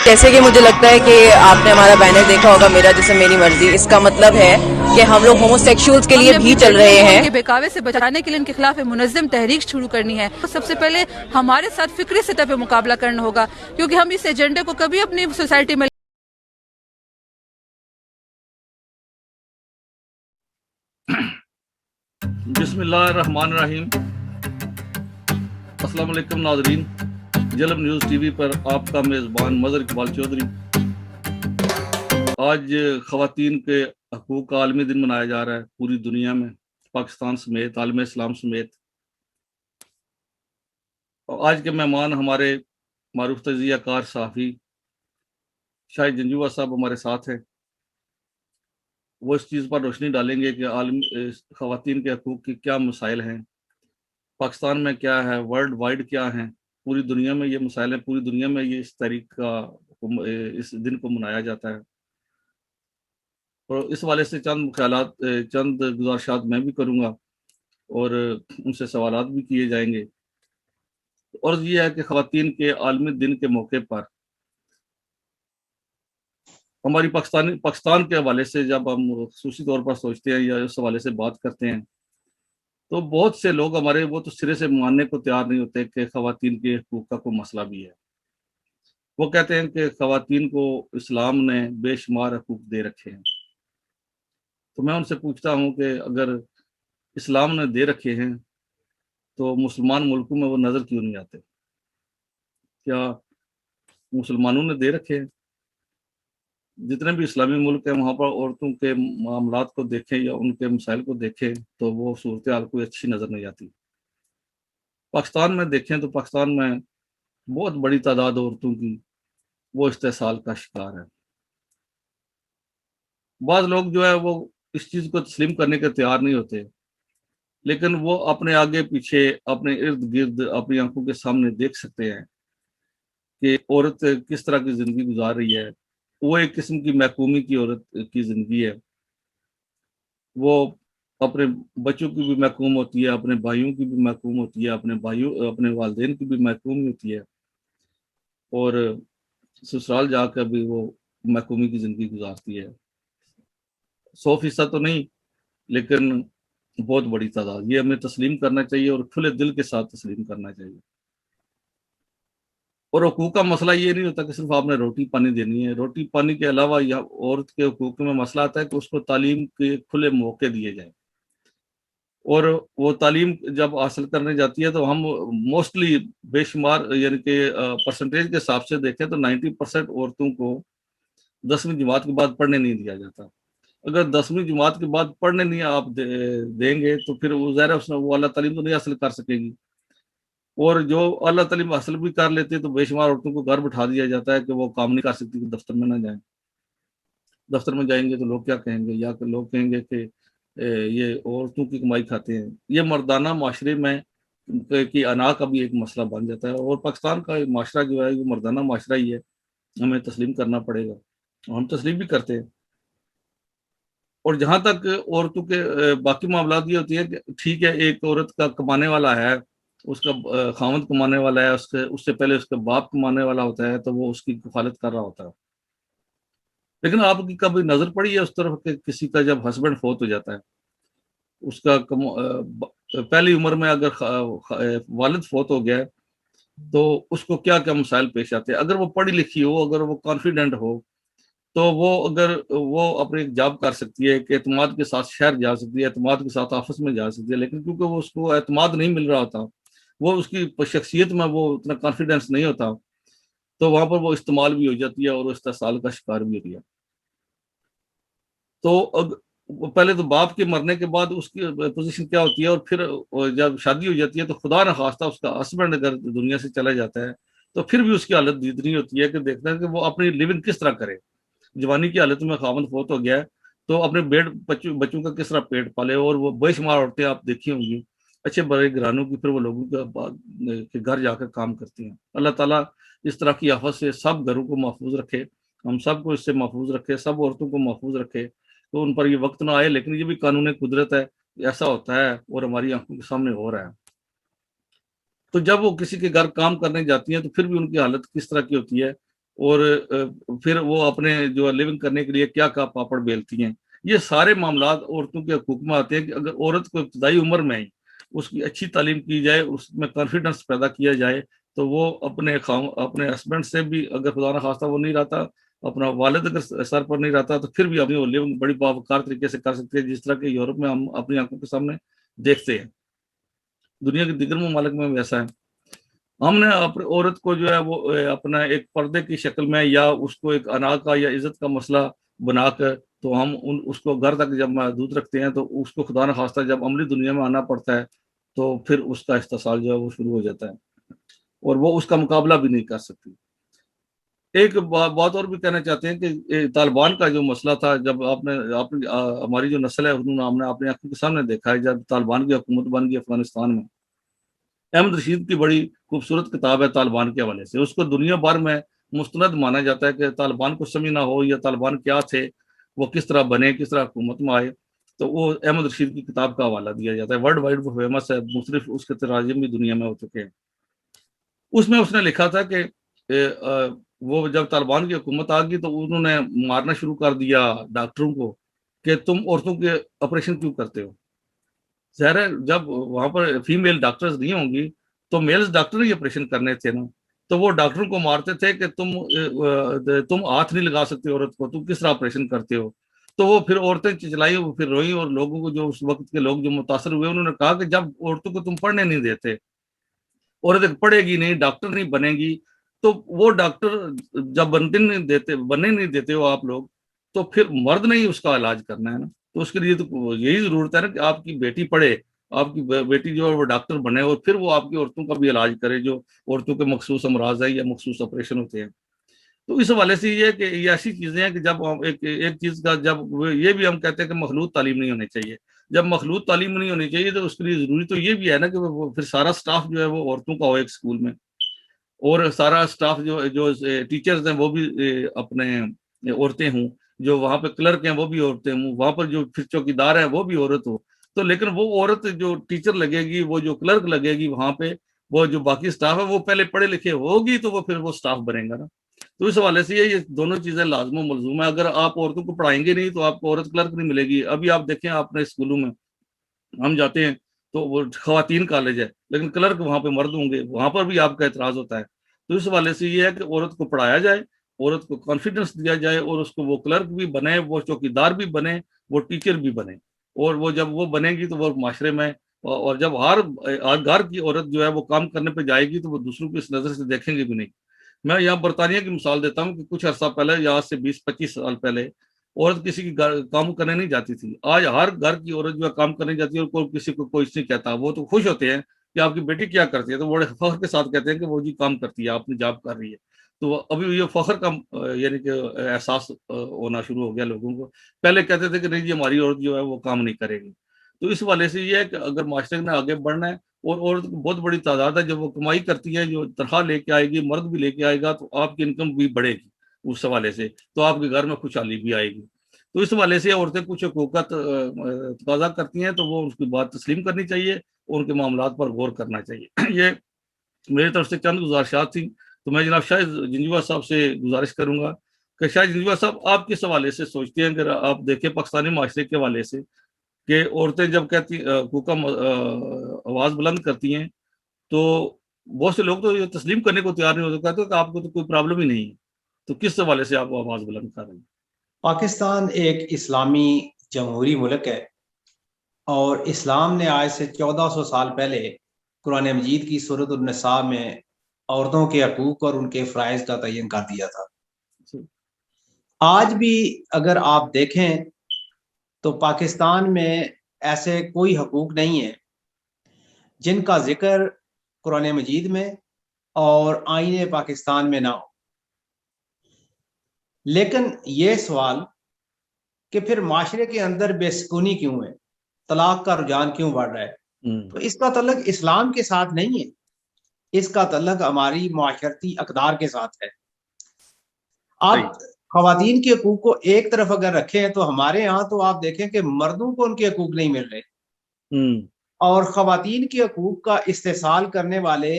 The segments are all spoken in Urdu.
جیسے کہ مجھے لگتا ہے کہ آپ نے ہمارا بینر دیکھا ہوگا میرا جسم میری مرضی، اس کا مطلب ہے کہ ہم لوگ ہومو سیکشولز کے لیے بھی چل رہے ہیں. کے بہکاوے سے بچانے کے لیے ان کے خلاف منظم تحریک شروع کرنی ہے. سب سے پہلے ہمارے ساتھ فکری سطح پہ مقابلہ کرنا ہوگا، کیونکہ ہم اس ایجنڈے کو کبھی اپنی سوسائٹی میں بسم اللہ الرحمن الرحیم. السلام علیکم ناظرین، جلب نیوز ٹی وی پر آپ کا میزبان مظہر اقبال چودھری. آج خواتین کے حقوق کا عالمی دن منایا جا رہا ہے پوری دنیا میں، پاکستان سمیت، عالم اسلام سمیت. آج کے مہمان ہمارے معروف تجزیہ کار صحافی شاہد جنجوعہ صاحب ہمارے ساتھ ہیں. وہ اس چیز پر روشنی ڈالیں گے کہ عالم خواتین کے حقوق کی کیا مسائل ہیں، پاکستان میں کیا ہے، ورلڈ وائڈ کیا ہیں، پوری دنیا میں یہ مسائل ہیں، پوری دنیا میں یہ اس تاریخ کا اس دن کو منایا جاتا ہے. اور اس حوالے سے چند خیالات، چند گزارشات میں بھی کروں گا اور ان سے سوالات بھی کیے جائیں گے. اور یہ ہے کہ خواتین کے عالمی دن کے موقع پر ہماری پاکستان کے حوالے سے جب ہم خصوصی طور پر سوچتے ہیں یا اس حوالے سے بات کرتے ہیں تو بہت سے لوگ ہمارے وہ تو سرے سے ماننے کو تیار نہیں ہوتے کہ خواتین کے حقوق کا کوئی مسئلہ بھی ہے. وہ کہتے ہیں کہ خواتین کو اسلام نے بے شمار حقوق دے رکھے ہیں. تو میں ان سے پوچھتا ہوں کہ اگر اسلام نے دے رکھے ہیں تو مسلمان ملکوں میں وہ نظر کیوں نہیں آتے؟ کیا مسلمانوں نے دے رکھے ہیں؟ جتنے بھی اسلامی ملک ہیں وہاں پر عورتوں کے معاملات کو دیکھیں یا ان کے مسائل کو دیکھیں تو وہ صورتحال کوئی اچھی نظر نہیں آتی. پاکستان میں دیکھیں تو پاکستان میں بہت بڑی تعداد عورتوں کی وہ استحصال کا شکار ہے. بعض لوگ جو ہے وہ اس چیز کو تسلیم کرنے کے تیار نہیں ہوتے، لیکن وہ اپنے آگے پیچھے، اپنے ارد گرد، اپنی آنکھوں کے سامنے دیکھ سکتے ہیں کہ عورت کس طرح کی زندگی گزار رہی ہے. وہ ایک قسم کی محکومی کی عورت کی زندگی ہے. وہ اپنے بچوں کی بھی محکوم ہوتی ہے، اپنے بھائیوں کی بھی محکوم ہوتی ہے، اپنے والدین کی بھی محکوم ہوتی ہے، اور سسرال جا کر بھی وہ محکومی کی زندگی گزارتی ہے. 100% تو نہیں لیکن بہت بڑی تعداد. یہ ہمیں تسلیم کرنا چاہیے اور کھلے دل کے ساتھ تسلیم کرنا چاہیے. اور حقوق کا مسئلہ یہ نہیں ہوتا کہ صرف آپ نے روٹی پانی دینی ہے. روٹی پانی کے علاوہ یا عورت کے حقوق میں مسئلہ آتا ہے کہ اس کو تعلیم کے کھلے موقع دیے جائیں. اور وہ تعلیم جب حاصل کرنے جاتی ہے تو ہم موسٹلی بے شمار یعنی کہ پرسنٹیج کے حساب سے دیکھیں تو 90% عورتوں کو 10ویں جماعت کے بعد پڑھنے نہیں دیا جاتا. اگر 10ویں جماعت کے بعد پڑھنے نہیں آپ دیں گے تو پھر وہ ظاہر ہے وہ اعلیٰ تعلیم تو نہیں حاصل کر سکے گی. اور جو اعلیٰ تعلیم حاصل بھی کر لیتے تو بے شمار عورتوں کو گھر بٹھا دیا جاتا ہے کہ وہ کام نہیں کر سکتی، کہ دفتر میں نہ جائیں. دفتر میں جائیں گے تو لوگ کیا کہیں گے، یا کہ لوگ کہیں گے کہ یہ عورتوں کی کمائی کھاتے ہیں. یہ مردانہ معاشرے میں کی انا کا بھی ایک مسئلہ بن جاتا ہے. اور پاکستان کا معاشرہ جو ہے وہ مردانہ معاشرہ ہی ہے، ہمیں تسلیم کرنا پڑے گا. ہم تسلیم بھی کرتے ہیں. اور جہاں تک عورتوں کے باقی معاملات یہ ہوتی ہے کہ ٹھیک ہے ایک عورت کا کمانے والا ہے، اس کا خاوند کمانے والا ہے، اس سے پہلے اس کا باپ کمانے والا ہوتا ہے تو وہ اس کی کفالت کر رہا ہوتا ہے. لیکن آپ کی کبھی نظر پڑی ہے اس طرف کہ کسی کا جب ہسبینڈ فوت ہو جاتا ہے، اس کا پہلی عمر میں اگر والد فوت ہو گیا تو اس کو کیا کیا مسائل پیش آتے ہیں؟ اگر وہ پڑھی لکھی ہو، اگر وہ کانفیڈنٹ ہو تو وہ اگر وہ اپنی جاب کر سکتی ہے کہ اعتماد کے ساتھ شہر جا سکتی ہے، اعتماد کے ساتھ آفس میں جا سکتی ہے. لیکن کیونکہ وہ اس کو اعتماد نہیں مل رہا ہوتا، وہ اس کی شخصیت میں وہ اتنا کانفیڈنس نہیں ہوتا، تو وہاں پر وہ استعمال بھی ہو جاتی ہے اور استحصال کا شکار بھی ہوتی ہے. تو پہلے تو باپ کے مرنے کے بعد اس کی پوزیشن کیا ہوتی ہے، اور پھر جب شادی ہو جاتی ہے تو خدا نخواستہ اس کا ہسبینڈ اگر دنیا سے چلا جاتا ہے تو پھر بھی اس کی حالت اتنی ہوتی ہے کہ دیکھتا ہے کہ وہ اپنی لیونگ کس طرح کرے. جوانی کی حالت میں خاوند فوت ہو گیا ہے تو اپنے بچوں کا کس طرح پیٹ پالے. اور وہ بے شمار عورتیں آپ دیکھی ہوں گی اچھے بڑے گھرانوں کی، پھر وہ لوگوں کے گھر جا کر کام کرتی ہیں. اللہ تعالیٰ اس طرح کی آفت سے سب گھروں کو محفوظ رکھے، ہم سب کو اس سے محفوظ رکھے، سب عورتوں کو محفوظ رکھے تو ان پر یہ وقت نہ آئے. لیکن یہ بھی قانون قدرت ہے، ایسا ہوتا ہے اور ہماری آنکھوں کے سامنے ہو رہا ہے. تو جب وہ کسی کے گھر کام کرنے جاتی ہیں تو پھر بھی ان کی حالت کس طرح کی ہوتی ہے اور پھر وہ اپنے جو لیونگ کرنے کے لیے کیا پاپڑ بیلتی ہیں. یہ سارے معاملات عورتوں کے حقوق میں آتے ہیں کہ اگر عورت کو ابتدائی عمر میں ہی اس کی اچھی تعلیم کی جائے, اس میں کانفیڈنس پیدا کیا جائے, تو وہ اپنے ہسبینڈ سے بھی, اگر خدا نخواستہ وہ نہیں رہتا, اپنا والد اگر سر پر نہیں رہتا, تو پھر بھی اپنی لیونگ بڑی باوقار طریقے سے کر سکتے ہیں, جس طرح کہ یورپ میں ہم اپنی آنکھوں کے سامنے دیکھتے ہیں. دنیا کے دیگر ممالک میں ویسا ہے. ہم نے اپنی عورت کو جو ہے وہ اپنا ایک پردے کی شکل میں یا اس کو ایک انا کا یا عزت کا مسئلہ بنا کر, تو ہم اس کو گھر تک جب محدود رکھتے ہیں, تو اس کو خدا نخواستہ جب عملی دنیا میں آنا پڑتا ہے تو پھر اس کا استحصال جو ہے وہ شروع ہو جاتا ہے, اور وہ اس کا مقابلہ بھی نہیں کر سکتی. ایک بات اور بھی کہنا چاہتے ہیں کہ طالبان کا جو مسئلہ تھا, جب ہماری جو نسل ہے ہم نے اپنی آنکھوں کے سامنے دیکھا ہے, جب طالبان کی حکومت بن گئی افغانستان میں. احمد رشید کی بڑی خوبصورت کتاب ہے طالبان کے حوالے سے, اس کو دنیا بھر میں مستند مانا جاتا ہے کہ طالبان کو سمجھنا ہو یا طالبان کیا تھے, وہ کس طرح بنے, کس طرح حکومت میں آئے, تو وہ احمد رشید کی کتاب کا حوالہ دیا جاتا ہے. ورلڈ وائڈ وہ فیمس ہے, مختلف اس کے تراجم بھی دنیا میں ہو چکے ہیں. اس میں اس نے لکھا تھا کہ وہ جب طالبان کی حکومت آ گئی تو انہوں نے مارنا شروع کر دیا ڈاکٹروں کو کہ تم عورتوں کے آپریشن کیوں کرتے ہو. ظاہر ہے جب وہاں پر فیمیل ڈاکٹرز نہیں ہوں گی تو میلز ڈاکٹر ہی آپریشن کرنے تھے نا, تو وہ ڈاکٹروں کو مارتے تھے کہ تم ہاتھ نہیں لگا سکتے عورت کو, تم کس طرح آپریشن کرتے ہو. تو وہ پھر عورتیں چچلائی, وہ پھر روئی, اور لوگوں کو جو اس وقت کے لوگ جو متاثر ہوئے انہوں نے کہا کہ جب عورتوں کو تم پڑھنے نہیں دیتے, عورت پڑھے گی نہیں, ڈاکٹر نہیں بنے گی, تو وہ ڈاکٹر جب بننے نہیں دیتے ہو آپ لوگ, تو پھر مرد نہیں اس کا علاج کرنا ہے نا. تو اس کے لیے تو یہی ضرورت ہے نا کہ آپ کی بیٹی پڑھے, آپ کی بیٹی جو ہے وہ ڈاکٹر بنے, اور پھر وہ آپ کی عورتوں کا بھی علاج کرے جو عورتوں کے مخصوص امراض ہیں یا مخصوص آپریشن ہوتے ہیں. تو اس حوالے سے یہ ہے کہ یہ ایسی چیزیں ہیں کہ جب ایک چیز کا, جب یہ بھی ہم کہتے ہیں کہ مخلوط تعلیم نہیں ہونی چاہیے. جب مخلوط تعلیم نہیں ہونی چاہیے تو اس کے لیے ضروری تو یہ بھی ہے نا کہ پھر سارا سٹاف جو ہے وہ عورتوں کا ہو ایک اسکول میں, اور سارا سٹاف جو ٹیچرز ہیں وہ بھی اپنے عورتیں ہوں, جو وہاں پہ کلرک ہیں وہ بھی عورتیں ہوں, وہاں پر جو پھر چوکیدار ہے وہ بھی عورت ہو. تو لیکن وہ عورت جو ٹیچر لگے گی, وہ جو کلرک لگے گی وہاں پہ, وہ جو باقی سٹاف ہے وہ پہلے پڑھے لکھے ہوگی, تو وہ پھر وہ سٹاف بنے گا نا. تو اس حوالے سے یہ دونوں چیزیں لازم و ملزوم ہے. اگر آپ عورتوں کو پڑھائیں گے نہیں تو آپ کو عورت کلرک نہیں ملے گی. ابھی آپ دیکھیں اپنے اسکولوں میں ہم جاتے ہیں تو وہ خواتین کالج ہے لیکن کلرک وہاں پہ مرد ہوں گے, وہاں پر بھی آپ کا اعتراض ہوتا ہے. تو اس حوالے سے یہ ہے کہ عورت کو پڑھایا جائے, عورت کو کانفیڈنس دیا جائے, اور اس کو وہ کلرک بھی بنے, وہ چوکیدار بھی بنے, وہ ٹیچر بھی بنے. اور وہ جب وہ بنے گی تو وہ معاشرے میں, اور جب ہر گھر کی عورت جو ہے وہ کام کرنے پہ جائے گی تو وہ دوسروں کو اس نظر سے دیکھیں گے بھی نہیں. میں یہاں برطانیہ کی مثال دیتا ہوں کہ کچھ عرصہ پہلے, یا سے 20-25 سال پہلے, عورت کسی کی کام کرنے نہیں جاتی تھی. آج ہر گھر کی عورت جو ہے کام کرنے جاتی ہے, اور کسی کو کوئی نہیں کہتا. وہ تو خوش ہوتے ہیں کہ آپ کی بیٹی کیا کرتی ہے, تو بڑے فخر کے ساتھ کہتے ہیں کہ وہ جی کام کرتی ہے, آپ نے جاب کر رہی ہے. تو ابھی یہ فخر کا یعنی کہ احساس ہونا شروع ہو گیا لوگوں کو. پہلے کہتے تھے کہ نہیں جی ہماری عورت جو ہے وہ کام نہیں کرے گی. تو اس والے سے یہ ہے کہ اگر معاشرے نے آگے بڑھنا ہے, اور عورت کی بہت بڑی تعداد ہے جب وہ کمائی کرتی ہے, جو تنخواہ لے کے آئے گی, مرد بھی لے کے آئے گا, تو آپ کی انکم بھی بڑھے گی اس حوالے سے, تو آپ کے گھر میں خوشحالی بھی آئے گی. تو اس حوالے سے عورتیں کچھ حقوقات تقاضا کرتی ہیں تو وہ اس کی بات تسلیم کرنی چاہیے, اور ان کے معاملات پر غور کرنا چاہیے. یہ میری طرف سے چند گزارشات تھیں. تو میں جناب شاہ جنجوعہ صاحب سے گزارش کروں گا کہ شاہ جنجوعہ صاحب آپ کس حوالے سے سوچتے ہیں, اگر آپ دیکھیں پاکستانی معاشرے کے حوالے سے, کہ عورتیں جب کہتی حقوق آواز بلند کرتی ہیں تو بہت سے لوگ تو یہ تسلیم کرنے کو تیار نہیں ہوتے, کہتے کہ آپ کو تو کوئی پرابلم ہی نہیں ہے. تو کس حوالے سے آپ آواز بلند کر رہے ہیں؟ پاکستان ایک اسلامی جمہوری ملک ہے, اور اسلام نے آج سے 1400 سال پہلے قرآن مجید کی سورۃ النساء میں عورتوں کے حقوق اور ان کے فرائض کا تعین کر دیا تھا. آج بھی اگر آپ دیکھیں تو پاکستان میں ایسے کوئی حقوق نہیں ہیں جن کا ذکر قرآن مجید میں اور آئین پاکستان میں نہ ہو. لیکن یہ سوال کہ پھر معاشرے کے اندر بے سکونی کیوں ہے, طلاق کا رجحان کیوں بڑھ رہا ہے, تو اس کا تعلق اسلام کے ساتھ نہیں ہے, اس کا تعلق ہماری معاشرتی اقدار کے ساتھ ہے. آپ خواتین کے حقوق کو ایک طرف اگر رکھیں تو ہمارے ہاں تو آپ دیکھیں کہ مردوں کو ان کے حقوق نہیں مل رہے, اور خواتین کے حقوق کا استحصال کرنے والے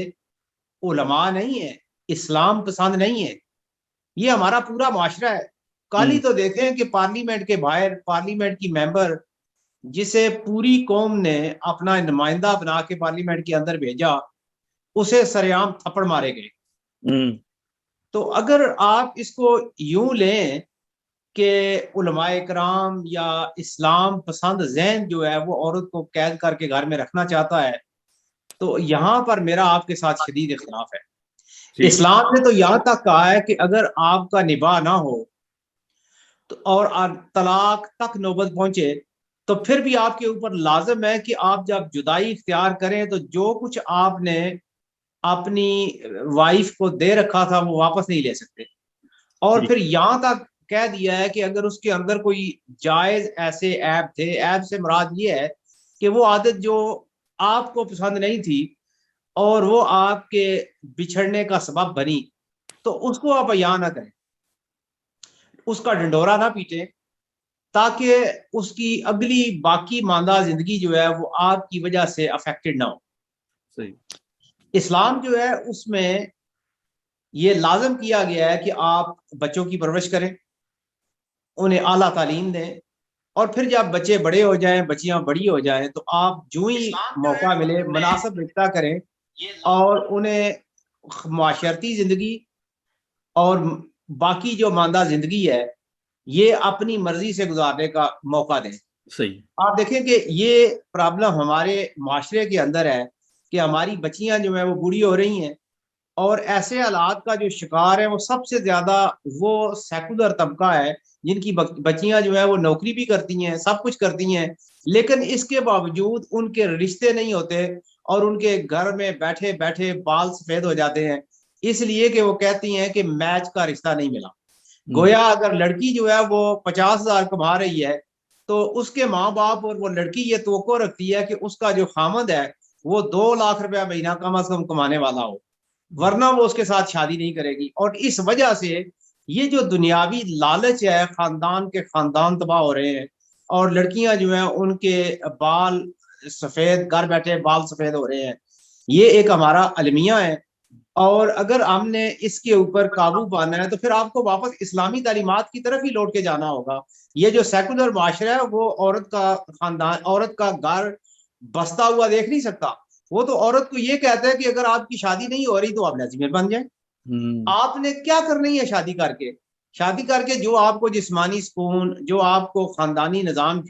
علماء نہیں ہیں, اسلام پسند نہیں ہے. یہ ہمارا پورا معاشرہ ہے. کل ہی تو دیکھیں کہ پارلیمنٹ کے باہر پارلیمنٹ کی ممبر جسے پوری قوم نے اپنا نمائندہ بنا کے پارلیمنٹ کے اندر بھیجا, اسے سریعام تھپڑ مارے گئے. تو اگر آپ اس کو یوں لیں کہ علماء کرام یا اسلام پسند ذہن جو ہے وہ عورت کو قید کر کے گھر میں رکھنا چاہتا ہے, تو یہاں پر میرا آپ کے ساتھ شدید اختلاف ہے. اسلام نے تو یہاں تک کہا ہے کہ اگر آپ کا نباہ نہ ہو تو اور طلاق تک نوبت پہنچے تو پھر بھی آپ کے اوپر لازم ہے کہ آپ جب جدائی اختیار کریں تو جو کچھ آپ نے اپنی وائف کو دے رکھا تھا وہ واپس نہیں لے سکتے. اور پھر یہاں تک کہہ دیا ہے کہ اگر اس کے اندر کوئی جائز ایسے عیب تھے, عیب سے مراد یہ ہے کہ وہ عادت جو آپ کو پسند نہیں تھی اور وہ آپ کے بچھڑنے کا سبب بنی, تو اس کو آپ بیان نہ کریں, اس کا ڈنڈورا نہ پیٹیں, تاکہ اس کی اگلی باقی ماندہ زندگی جو ہے وہ آپ کی وجہ سے افیکٹڈ نہ ہو. صحیح. اسلام جو ہے اس میں یہ لازم کیا گیا ہے کہ آپ بچوں کی پرورش کریں, انہیں اعلیٰ تعلیم دیں, اور پھر جب بچے بڑے ہو جائیں, بچیاں بڑی ہو جائیں, تو آپ جو ہی موقع ملے مناسب رشتہ کریں اور انہیں معاشرتی زندگی اور باقی جو ماندہ زندگی ہے یہ اپنی مرضی سے گزارنے کا موقع دیں. صحیح. آپ دیکھیں کہ یہ پرابلم ہمارے معاشرے کے اندر ہے کہ ہماری بچیاں جو ہیں وہ بوڑھی ہو رہی ہیں, اور ایسے حالات کا جو شکار ہے وہ سب سے زیادہ وہ سیکولر طبقہ ہے جن کی بچیاں جو ہیں وہ نوکری بھی کرتی ہیں, سب کچھ کرتی ہیں, لیکن اس کے باوجود ان کے رشتے نہیں ہوتے اور ان کے گھر میں بیٹھے بیٹھے بال سفید ہو جاتے ہیں, اس لیے کہ وہ کہتی ہیں کہ میچ کا رشتہ نہیں ملا. گویا اگر لڑکی جو ہے وہ 50,000 کما رہی ہے تو اس کے ماں باپ اور وہ لڑکی یہ توقع رکھتی ہے کہ اس کا جو خامد ہے وہ 2 لاکھ روپیہ مہینہ کم از کم کمانے والا ہو, ورنہ وہ اس کے ساتھ شادی نہیں کرے گی. اور اس وجہ سے یہ جو دنیاوی لالچ ہے, خاندان کے خاندان تباہ ہو رہے ہیں, اور لڑکیاں جو ہیں ان کے بال سفید, گھر بیٹھے بال سفید ہو رہے ہیں. یہ ایک ہمارا المیہ ہے, اور اگر ہم نے اس کے اوپر قابو پانا ہے تو پھر آپ کو واپس اسلامی تعلیمات کی طرف ہی لوٹ کے جانا ہوگا. یہ جو سیکولر معاشرہ ہے وہ عورت کا خاندان, عورت کا گھر بستا ہوا دیکھ نہیں سکتا. وہ تو عورت کو یہ کہتا ہے کہ اگر آپ کی شادی نہیں ہو رہی تو آپ لیزبین بن جائیں. آپ نے کیا کرنی ہے شادی کر کے؟ شادی کر کے جو آپ کو جسمانی سکون, جو آپ کو خاندانی نظام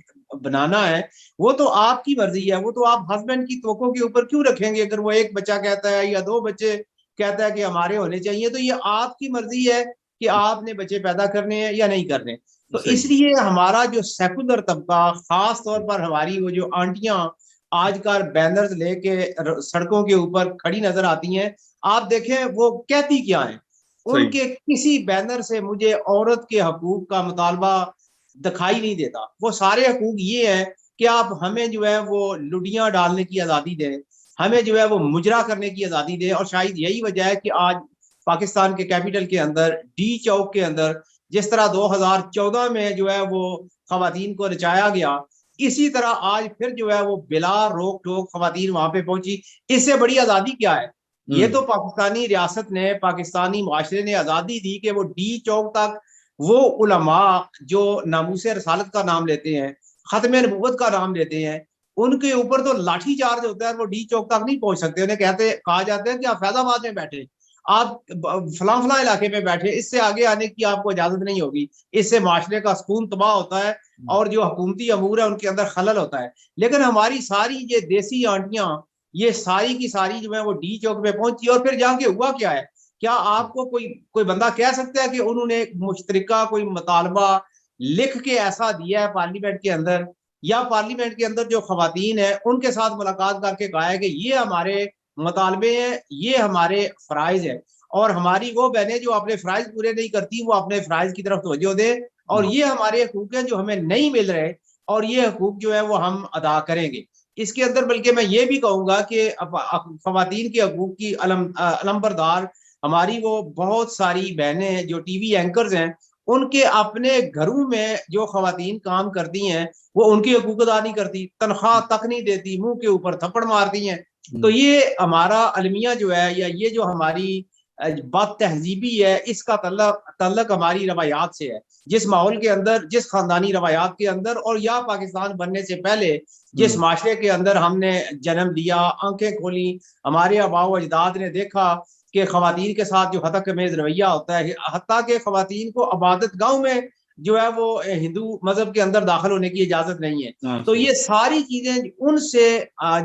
بنانا ہے وہ تو آپ کی مرضی ہے, وہ تو آپ ہسبینڈ کی توقع کے اوپر کیوں رکھیں گے؟ اگر وہ 1 بچہ کہتا ہے یا 2 بچے کہتا ہے کہ ہمارے ہونے چاہیے, تو یہ آپ کی مرضی ہے کہ آپ نے بچے پیدا کرنے ہیں یا نہیں کرنے. تو اس لیے ہمارا جو سیکولر طبقہ, خاص طور پر ہماری وہ جو آنٹیاں آج کل بینرز لے کے سڑکوں کے اوپر کھڑی نظر آتی ہیں, آپ دیکھیں وہ کہتی کیا ہیں. ان کے کسی بینر سے مجھے عورت کے حقوق کا مطالبہ دکھائی نہیں دیتا. وہ سارے حقوق یہ ہیں کہ آپ ہمیں جو ہے وہ لڈیاں ڈالنے کی آزادی دیں, ہمیں جو ہے وہ مجرا کرنے کی آزادی دیں. اور شاید یہی وجہ ہے کہ آج پاکستان کے کیپٹل کے اندر, ڈی چوک کے اندر, جس طرح 2014 میں جو ہے وہ خواتین کو نچایا گیا, اسی طرح آج پھر جو ہے وہ بلا روک ٹوک خواتین وہاں پہ پہنچی. اس سے بڑی آزادی کیا ہے؟ یہ تو پاکستانی ریاست نے, پاکستانی معاشرے نے آزادی دی کہ وہ ڈی چوک تک وہ علماء جو ناموس رسالت کا نام لیتے ہیں, ختم نبوت کا نام لیتے ہیں, ان کے اوپر تو لاٹھی چارج ہوتا ہے, وہ ڈی چوک تک نہیں پہنچ سکتے. انہیں کہا جاتا ہے کہ آپ فیض آباد میں بیٹھے, آپ فلاں فلاں علاقے میں بیٹھے, اس سے آگے آنے کی آپ کو اجازت نہیں ہوگی. اس سے معاشرے کا سکون تباہ ہوتا ہے اور جو حکومتی امور ہے ان کے اندر خلل ہوتا ہے. لیکن ہماری ساری یہ دیسی آنٹیاں یہ ساری کی ساری جو ہے وہ ڈی چوک پہ پہنچی, اور پھر جا کے ہوا کیا ہے؟ کیا آپ کو کوئی بندہ کہہ سکتا ہے کہ انہوں نے ایک مشترکہ کوئی مطالبہ لکھ کے ایسا دیا ہے پارلیمنٹ کے اندر, یا پارلیمنٹ کے اندر جو خواتین ہیں ان کے ساتھ ملاقات کر کے کہا ہے کہ یہ ہمارے مطالبے ہیں, یہ ہمارے فرائض ہیں, اور ہماری وہ بہنیں جو اپنے فرائض پورے نہیں کرتی وہ اپنے فرائض کی طرف توجہ دیں, اور یہ ہمارے حقوق ہیں جو ہمیں نہیں مل رہے, اور یہ حقوق جو ہے وہ ہم ادا کریں گے. اس کے اندر بلکہ میں یہ بھی کہوں گا کہ خواتین کے حقوق کی علم بردار ہماری وہ بہت ساری بہنیں جو ٹی وی اینکرز ہیں, ان کے اپنے گھروں میں جو خواتین کام کرتی ہیں وہ ان کے حقوق ادا نہیں کرتی, تنخواہ تک نہیں دیتی, منہ کے اوپر تھپڑ مارتی ہیں. تو یہ ہمارا المیہ جو ہے, یا یہ جو ہماری بد تہذیبی ہے، اس کا تعلق ہماری روایات سے ہے، جس ماحول کے اندر، جس خاندانی روایات کے اندر، اور یا پاکستان بننے سے پہلے جس معاشرے کے اندر ہم نے جنم لیا، آنکھیں کھولی، ہمارے آباء و اجداد نے دیکھا کہ خواتین کے ساتھ جو حتک میز رویہ ہوتا ہے، حتیٰ کہ خواتین کو عبادت گاہوں میں جو ہے وہ ہندو مذہب کے اندر داخل ہونے کی اجازت نہیں ہے. تو یہ ساری چیزیں ان سے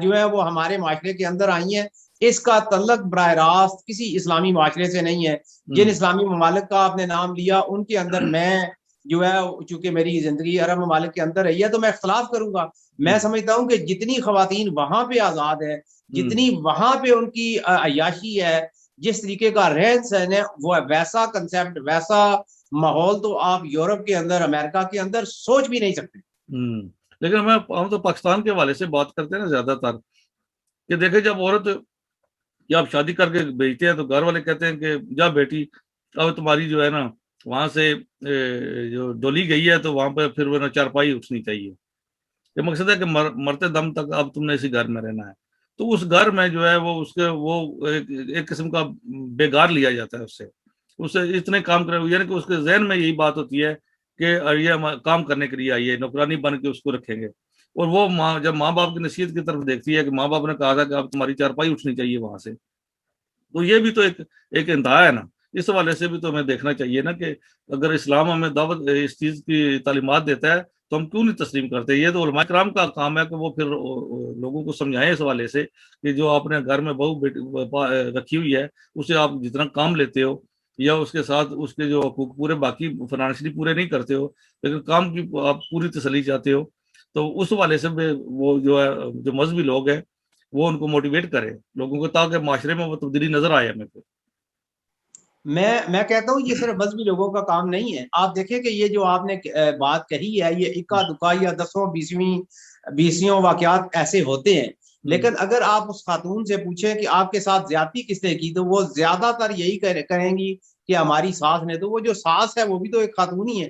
جو ہے وہ ہمارے معاشرے کے اندر آئی ہیں. اس کا تعلق براہ راست کسی اسلامی معاشرے سے نہیں ہے. جن اسلامی ممالک کا آپ نے نام لیا ان کے اندر میں جو ہے، چونکہ میری زندگی عرب ممالک کے اندر رہی ہے تو میں اختلاف کروں گا. میں سمجھتا ہوں کہ جتنی خواتین وہاں پہ آزاد ہے، جتنی وہاں پہ ان کی عیاشی ہے، جس طریقے کا رہن سہن ہے، وہ ویسا کنسیپٹ، ویسا ماحول تو آپ یورپ کے اندر، امریکہ کے اندر سوچ بھی نہیں سکتے. لیکن ہم تو پاکستان کے حوالے سے بات کرتے ہیں نا زیادہ تر، کہ دیکھیں جب عورت یا آپ شادی کر کے بھیجتے ہیں تو گھر والے کہتے ہیں کہ جا بیٹی اب تمہاری جو ہے نا وہاں سے جو ڈولی گئی ہے تو وہاں پہ پھر وہ چارپائی اٹھنی چاہیے. یہ مقصد ہے کہ مرتے دم تک اب تم نے اسی گھر میں رہنا ہے. تو اس گھر میں جو ہے وہ اس کے وہ ایک قسم کا بیگار لیا جاتا ہے، اس سے اتنے کام کرے، یعنی کہ اس کے ذہن میں یہی بات ہوتی ہے کہ یہ کام کرنے کے لیے آئیے، نوکرانی بن کے اس کو رکھیں گے. اور وہ جب ماں باپ کی نصیحت کی طرف دیکھتی ہے کہ ماں باپ نے کہا تھا کہ اب تمہاری چارپائی اٹھنی چاہیے وہاں سے، تو یہ بھی تو ایک انتہا ہے نا. اس حوالے سے بھی تو ہمیں دیکھنا چاہیے نا کہ اگر اسلام ہمیں دعوت اس چیز کی تعلیمات دیتا ہے تو ہم کیوں نہیں تسلیم کرتے. یہ تو علماء کرام کا کام ہے کہ وہ پھر لوگوں کو سمجھائیں اس حوالے سے کہ جو آپ نے گھر میں بہو رکھی ہوئی ہے اسے آپ جتنا کام لیتے ہو یا اس کے ساتھ اس کے جو حقوق پورے باقی فائنانشلی پورے نہیں کرتے ہو لیکن کام کی آپ پوری تسلی چاہتے ہو، تو اس حوالے سے وہ جو ہے جو مذہبی لوگ ہیں وہ ان کو موٹیویٹ کرے لوگوں کو تاکہ معاشرے میں وہ تبدیلی نظر آئے ہمیں. میں کہتا ہوں یہ صرف مذہبی لوگوں کا کام نہیں ہے. آپ دیکھیں کہ یہ جو آپ نے بات کہی ہے یہ اکا دکا یا 10 واقعات ایسے ہوتے ہیں، لیکن اگر آپ اس خاتون سے پوچھیں کہ آپ کے ساتھ زیادتی کس نے کی تو وہ زیادہ تر یہی کہیں گی کہ ہماری ساس نے. تو وہ جو ساس ہے وہ بھی تو ایک خاتون ہی ہے،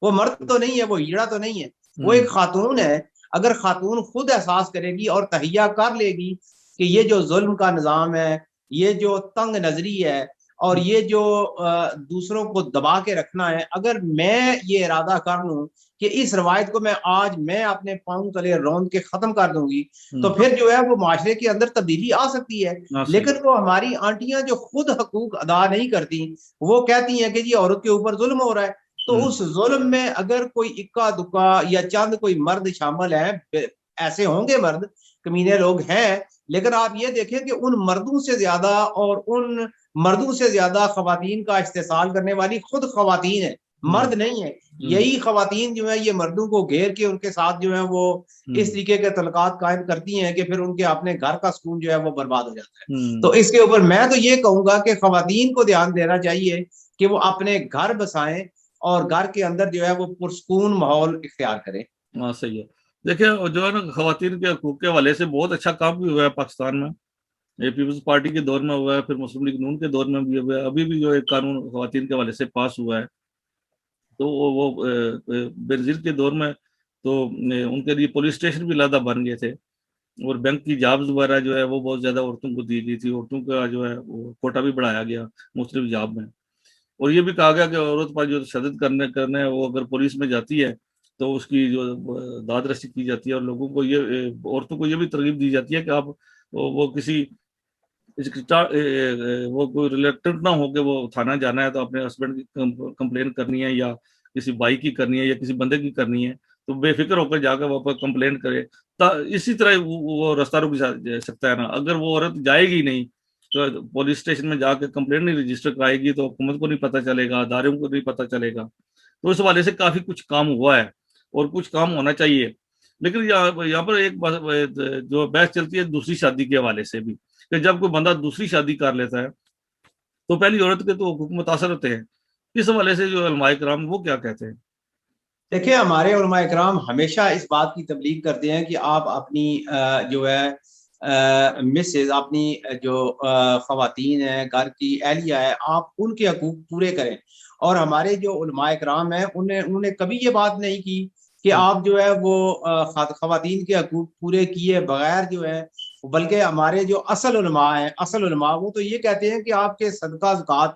وہ مرد تو نہیں ہے، وہ ہیڑا تو نہیں ہے، وہ ایک خاتون ہے. اگر خاتون خود احساس کرے گی اور تہیہ کر لے گی کہ یہ جو ظلم کا نظام ہے، یہ جو تنگ نظری ہے اور یہ جو دوسروں کو دبا کے رکھنا ہے، اگر میں یہ ارادہ کر لوں کہ اس روایت کو میں اپنے پاؤں تلے روند کے ختم کر دوں گی تو پھر جو ہے وہ معاشرے کے اندر تبدیلی آ سکتی ہے. لیکن وہ ہماری آنٹیاں جو خود حقوق ادا نہیں کرتی، وہ کہتی ہیں کہ جی عورت کے اوپر ظلم ہو رہا ہے. تو اس ظلم میں اگر کوئی اکا دکا یا چند کوئی مرد شامل ہیں، ایسے ہوں گے مرد، کمینے لوگ ہیں، لیکن آپ یہ دیکھیں کہ ان مردوں سے زیادہ اور ان مردوں سے زیادہ خواتین کا استحصال کرنے والی خود خواتین ہیں، مرد نہیں ہے. یہی خواتین جو ہے یہ مردوں کو گھیر کے ان کے ساتھ جو ہے وہ اس طریقے کے تعلقات قائم کرتی ہیں کہ پھر ان کے اپنے گھر کا سکون جو ہے وہ برباد ہو جاتا ہے. تو اس کے اوپر میں تو یہ کہوں گا کہ خواتین کو دھیان دینا چاہیے کہ وہ اپنے گھر بسائیں اور گھر کے اندر جو ہے وہ پرسکون ماحول اختیار کریں. ہاں صحیح ہے. دیکھیں جو ہے نا خواتین کے حقوق کے حوالے سے بہت اچھا کام بھی ہوا ہے پاکستان میں. یہ پیپلز پارٹی کے دور میں ہوا ہے، پھر مسلم لیگ نون کے دور میں بھی ہوا ہے، ابھی بھی جو ایک قانون خواتین کے حوالے سے پاس ہوا ہے. تو وہ بینظیر کے دور میں تو ان کے لیے پولیس اسٹیشن بھی علیحدہ بن گئے تھے اور بینک کی جابز وغیرہ جو ہے وہ بہت زیادہ عورتوں کو دی گئی تھی. عورتوں کا جو ہے وہ کوٹا بھی بڑھایا گیا مختلف جاب میں. اور یہ بھی کہا گیا کہ عورت پر جو تشدد کرنے وہ اگر پولیس میں جاتی ہے تو اس کی جو داد رسی کی جاتی ہے اور لوگوں کو عورتوں کو یہ بھی ترغیب دی جاتی ہے کہ آپ وہ کسی وہ کوئی ریلیکٹنٹ نہ ہو کہ وہ تھانہ جانا ہے تو اپنے ہسبینڈ کی کمپلین کرنی ہے یا کسی بھائی کی کرنی ہے یا کسی بندے کی کرنی ہے تو بے فکر ہو کر جا کر وہ کمپلین کرے. اسی طرح وہ راستہ روک سکتا ہے نا. اگر وہ عورت جائے گی نہیں تو پولیس اسٹیشن میں جا کے کمپلین نہیں رجسٹر کرائے گی تو حکومت کو نہیں پتہ چلے گا، اداروں کو نہیں پتہ چلے گا. تو اس حوالے سے کافی کچھ کام ہوا ہے اور کچھ کام ہونا چاہیے. لیکن یہاں پر ایک جو بحث چلتی ہے دوسری شادی کے حوالے سے بھی کہ جب کوئی بندہ دوسری شادی کر لیتا ہے تو پہلی عورت کے تو حقوق متاثر ہوتے ہیں. اس حوالے سے جو علماء کرام وہ کیا کہتے ہیں؟ دیکھیں ہمارے علماء کرام ہمیشہ اس بات کی تبلیغ کرتے ہیں کہ آپ اپنی جو ہے مسز، اپنی جو خواتین ہیں، گھر کی اہلیہ ہے، آپ ان کے حقوق پورے کریں. اور ہمارے جو علماء کرام ہیں انہوں نے کبھی یہ بات نہیں کی کہ آپ جو ہے وہ خواتین کے حقوق پورے کیے بغیر جو ہے بلکہ ہمارے جو اصل علماء وہ تو یہ کہتے ہیں کہ آپ کے صدقہ زکوٰۃ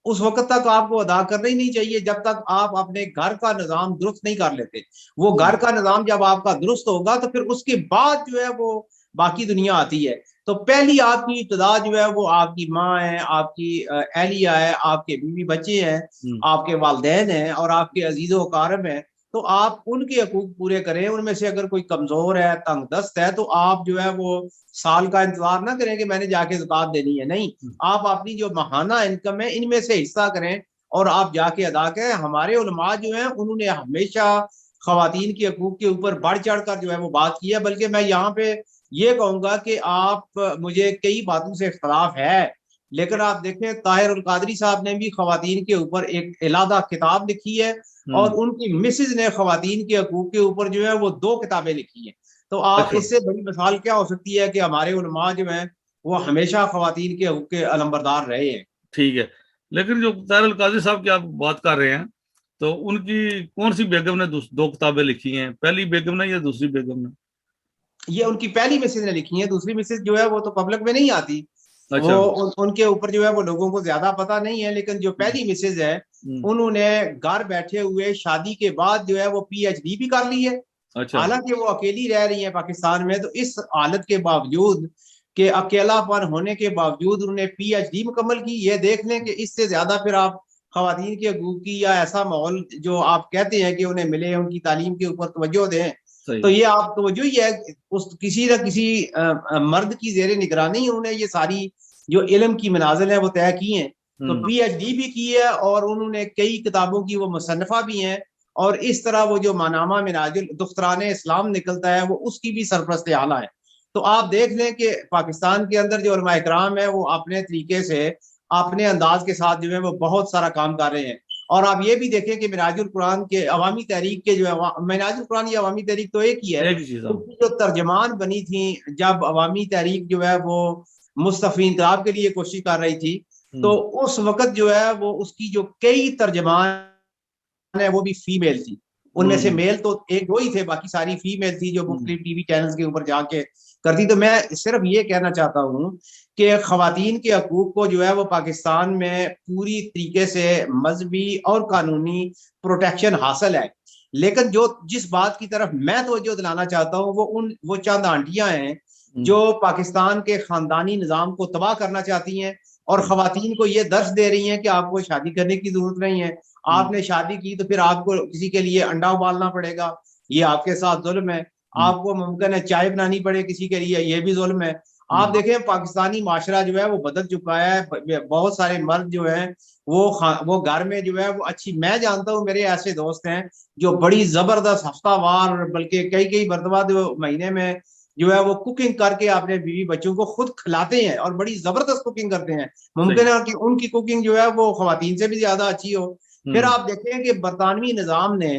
اس وقت تک آپ کو ادا کرنا ہی نہیں چاہیے جب تک آپ اپنے گھر کا نظام درست نہیں کر لیتے. وہ گھر کا نظام جب آپ کا درست ہوگا تو پھر اس کے بعد جو ہے وہ باقی دنیا آتی ہے. تو پہلی آپ کی ابتدا جو ہے وہ آپ کی ماں ہے, آپ کی اہلیہ ہے, آپ کے بیوی بچے ہیں, آپ کے والدین ہیں اور آپ کے عزیز و اقارب ہیں. تو آپ ان کے حقوق پورے کریں. ان میں سے اگر کوئی کمزور ہے, تنگ دست ہے, تو آپ جو ہے وہ سال کا انتظار نہ کریں کہ میں نے جا کے زکوٰۃ دینی ہے. نہیں, آپ اپنی جو ماہانہ انکم ہے ان میں سے حصہ کریں اور آپ جا کے ادا کریں. ہمارے علماء جو ہیں انہوں نے ہمیشہ خواتین کے حقوق کے اوپر بڑھ چڑھ کر جو ہے وہ بات کی ہے. بلکہ میں یہاں پہ یہ کہوں گا کہ آپ مجھے کئی باتوں سے اختلاف ہے, لیکن آپ دیکھیں طاہر القادری صاحب نے بھی خواتین کے اوپر ایک علیحدہ کتاب لکھی ہے اور ان کی مسز نے خواتین کے حقوق کے اوپر جو ہے وہ 2 کتابیں لکھی ہیں. تو آپ اس سے بڑی مثال کیا ہو سکتی ہے کہ ہمارے علماء جو ہیں وہ ہمیشہ خواتین کے حقوق کے علمبردار رہے ہیں. ٹھیک ہے, لیکن جو طاہر القادری صاحب کی آپ بات کر رہے ہیں تو ان کی کون سی بیگم نے 2 کتابیں لکھی ہیں؟ پہلی بیگم نے یا دوسری بیگم نے؟ یہ ان کی پہلی مسز نے لکھی ہیں. دوسری مسز جو ہے وہ تو پبلک میں نہیں آتی. اچھا. وہ ان کے اوپر جو ہے وہ لوگوں کو زیادہ پتہ نہیں ہے. لیکن جو پہلی مسز ہے انہوں نے گھر بیٹھے ہوئے شادی کے بعد جو ہے وہ PhD بھی کر لی ہے. حالانکہ وہ اکیلی رہ رہی ہیں پاکستان میں, تو اس حالت کے باوجود کہ اکیلا پن ہونے کے باوجود انہوں نے PhD مکمل کی. یہ دیکھ لیں کہ اس سے زیادہ پھر آپ خواتین کے حقوق کی یا ایسا ماحول جو آپ کہتے ہیں کہ انہیں ملے, ان کی تعلیم کے اوپر توجہ دیں, تو یہ آپ توجہ ہی ہے اس کسی نہ کسی مرد کی زیر نگرانی انہوں نے یہ ساری جو علم کی منازل ہیں وہ طے کی ہیں. تو PhD بھی کی ہے اور انہوں نے کئی کتابوں کی وہ مصنفہ بھی ہیں. اور اس طرح وہ جو مانامہ مناج دختران اسلام نکلتا ہے وہ اس کی بھی سرپرست اعلیٰ ہے. تو آپ دیکھ لیں کہ پاکستان کے اندر جو علماء اکرام ہیں وہ اپنے طریقے سے اپنے انداز کے ساتھ جو ہے وہ بہت سارا کام کر رہے ہیں. اور آپ یہ بھی دیکھیں کہ مناج القرآن کے عوامی تحریک کے جو ہے مناج القرآن یہ عوامی تحریک تو ایک ہی ہے, جو ترجمان بنی تھیں جب عوامی تحریک جو ہے وہ مصطفی انقلاب کے لیے کوشش کر رہی تھی, تو اس وقت جو ہے وہ اس کی جو کئی ترجمان ہے وہ بھی فیمیل تھی. ان میں سے میل تو 1-2 ہی تھے, باقی ساری فیمیل تھی جو مختلف ٹی وی چینلز کے اوپر جا کے کرتی. تو میں صرف یہ کہنا چاہتا ہوں کہ خواتین کے حقوق کو جو ہے وہ پاکستان میں پوری طریقے سے مذہبی اور قانونی پروٹیکشن حاصل ہے. لیکن جس بات کی طرف میں توجہ دلانا چاہتا ہوں وہ چند آنٹیاں ہیں جو پاکستان کے خاندانی نظام کو تباہ کرنا چاہتی ہیں اور خواتین کو یہ درس دے رہی ہیں کہ آپ کو شادی کرنے کی ضرورت نہیں ہے. آپ نے شادی کی تو پھر آپ کو کسی کے لیے انڈا ابالنا پڑے گا, یہ آپ کے ساتھ ظلم ہے. آپ کو ممکن ہے چائے بنانی پڑے کسی کے لیے, یہ بھی ظلم ہے. آپ دیکھیں پاکستانی معاشرہ جو ہے وہ بدل چکا ہے. بہت سارے مرد جو ہیں وہ گھر میں جو ہے وہ اچھی, میں جانتا ہوں میرے ایسے دوست ہیں جو بڑی زبردست ہفتہ وار بلکہ کئی مرتبہ مہینے میں جو ہے وہ کوکنگ کر کے اپنے بیوی بچوں کو خود کھلاتے ہیں اور بڑی زبردست کوکنگ کرتے ہیں. ممکن ہے کہ ان کی کوکنگ جو ہے وہ خواتین سے بھی زیادہ اچھی ہو. پھر آپ دیکھیں کہ برطانوی نظام نے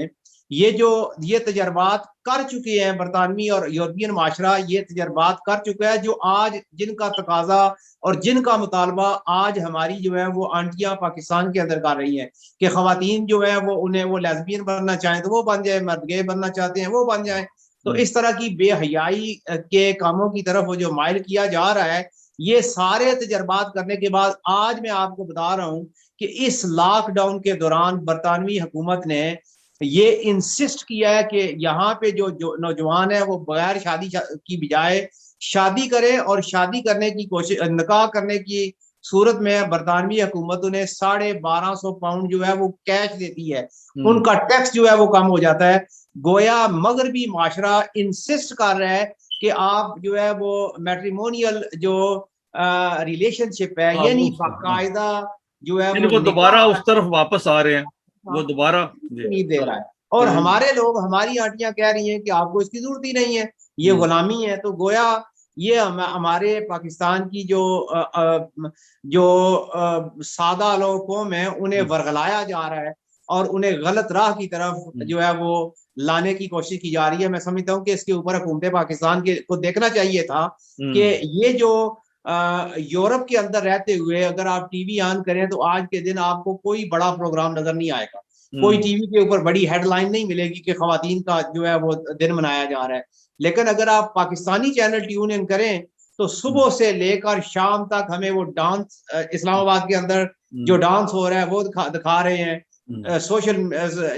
یہ تجربات کر چکے ہیں, برطانوی اور یورپین معاشرہ یہ تجربات کر چکا ہے, جو آج جن کا تقاضا اور جن کا مطالبہ آج ہماری جو ہے وہ آنٹیاں پاکستان کے اندر کر رہی ہیں کہ خواتین جو ہے وہ لیزبین بننا چاہیں تو وہ بن جائیں, مرد گے بننا چاہتے ہیں وہ بن جائیں. تو اس طرح کی بے حیائی کے کاموں کی طرف وہ جو مائل کیا جا رہا ہے, یہ سارے تجربات کرنے کے بعد آج میں آپ کو بتا رہا ہوں کہ اس لاک ڈاؤن کے دوران برطانوی حکومت نے یہ انسسٹ کیا ہے کہ یہاں پہ جو نوجوان ہیں وہ بغیر شادی کی بجائے شادی کریں, اور شادی کرنے کی کوشش نکاح کرنے کی صورت میں برطانوی حکومتوں نے 1250 پاؤنڈ جو ہے وہ کیش دیتی ہے. ان کا ٹیکس جو ہے وہ کم ہو جاتا ہے. گویا مغربی معاشرہ انسسٹ کر رہا ہے کہ آپ جو ہے وہ میٹریمونیل جو ریلیشن شپ ہے یعنی باقاعدہ جو ہے وہ دوبارہ اس طرف واپس آ رہے ہیں, وہ دوبارہ نہیں دے رہا ہے. اور ہمارے لوگ, ہماری آنٹیاں کہہ رہی ہیں کہ آپ کو اس کی ضرورت ہی نہیں ہے, یہ غلامی ہے. تو گویا یہ ہمارے پاکستان کی جو سادہ لوگ قوم ہیں انہیں ورغلایا جا رہا ہے اور انہیں غلط راہ کی طرف جو ہے وہ لانے کی کوشش کی جا رہی ہے. میں سمجھتا ہوں کہ اس کے اوپر حکومت پاکستان کو دیکھنا چاہیے تھا کہ یہ جو یورپ کے اندر رہتے ہوئے اگر آپ ٹی وی آن کریں تو آج کے دن آپ کو کوئی بڑا پروگرام نظر نہیں آئے گا, کوئی ٹی وی کے اوپر بڑی ہیڈ لائن نہیں ملے گی کہ خواتین کا جو ہے وہ دن منایا جا رہا ہے. لیکن اگر آپ پاکستانی چینل ٹیون ان کریں تو صبح سے لے کر شام تک ہمیں وہ ڈانس اسلام آباد کے اندر جو ڈانس ہو رہا ہے وہ دکھا رہے ہیں، سوشل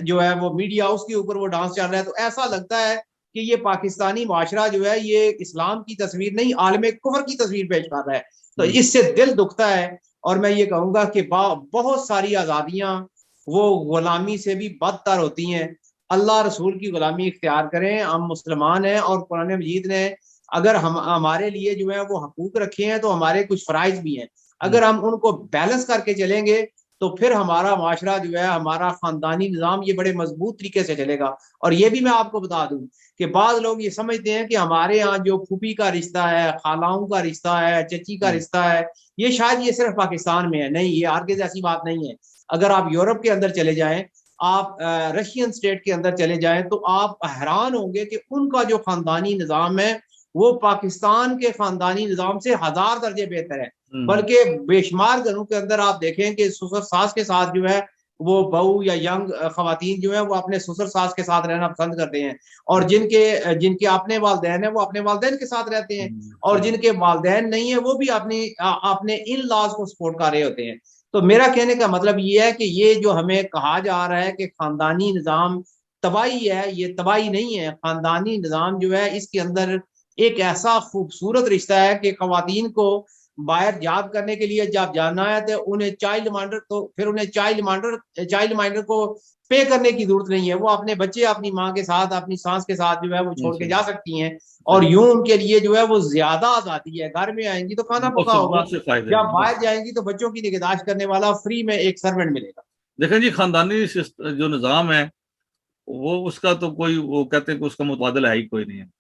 جو ہے وہ میڈیا اس کے اوپر وہ ڈانس چل رہا ہے، تو ایسا لگتا ہے کہ یہ پاکستانی معاشرہ جو ہے یہ اسلام کی تصویر نہیں عالم کفر کی تصویر پیش کر رہا ہے، تو اس سے دل دکھتا ہے۔ اور میں یہ کہوں گا کہ بہت ساری آزادیاں وہ غلامی سے بھی بدتر ہوتی ہیں۔ اللہ رسول کی غلامی اختیار کریں، ہم مسلمان ہیں اور قرآن مجید نے اگر ہمارے لیے جو ہے وہ حقوق رکھے ہیں تو ہمارے کچھ فرائض بھی ہیں، اگر ہم ان کو بیلنس کر کے چلیں گے تو پھر ہمارا معاشرہ جو ہے ہمارا خاندانی نظام یہ بڑے مضبوط طریقے سے چلے گا۔ اور یہ بھی میں آپ کو بتا دوں کہ بعض لوگ یہ سمجھتے ہیں کہ ہمارے ہاں جو پھوپھی کا رشتہ ہے، خالاؤں کا رشتہ ہے، چچی کا رشتہ ہے، یہ شاید یہ صرف پاکستان میں ہے، نہیں، یہ ہرگز ایسی بات نہیں ہے۔ اگر آپ یورپ کے اندر چلے جائیں، آپ رشین اسٹیٹ کے اندر چلے جائیں تو آپ حیران ہوں گے کہ ان کا جو خاندانی نظام ہے وہ پاکستان کے خاندانی نظام سے 1000 درجے بہتر ہے۔ بلکہ بے شمار گھروں کے اندر آپ دیکھیں کہ سسر ساس کے ساتھ جو ہے وہ بہو یا ینگ خواتین جو ہیں وہ اپنے سسر ساس کے ساتھ رہنا پسند کرتے ہیں، اور جن کے اپنے والدین ہیں وہ اپنے والدین کے ساتھ رہتے ہیں، اور جن کے والدین نہیں ہیں وہ بھی اپنے ان لاز کو سپورٹ کر رہے ہوتے ہیں۔ تو میرا کہنے کا مطلب یہ ہے کہ یہ جو ہمیں کہا جا رہا ہے کہ خاندانی نظام تباہی ہے، یہ تباہی نہیں ہے۔ خاندانی نظام جو ہے اس کے اندر ایک ایسا خوبصورت رشتہ ہے کہ خواتین کو باہر جاب کرنے کے لیے جب جانا ہے تو انہیں چائلڈ مائنڈر کو پے کرنے کی ضرورت نہیں ہے، وہ اپنے بچے اپنی ماں کے ساتھ، اپنی سانس کے ساتھ جو ہے وہ چھوڑ کے جا سکتی ہیں، اور یوں ان کے لیے جو ہے وہ زیادہ آزادی ہے۔ گھر میں آئیں گی تو کھانا پکا ہوگا، جب باہر جائیں گی تو بچوں کی نگہداشت کرنے والا فری میں ایک سرونٹ ملے گا۔ دیکھیں جی، خاندانی جو نظام ہے وہ اس کا تو کوئی، وہ کہتے ہیں کہ اس کا متبادل ہے ہی کوئی نہیں ہے۔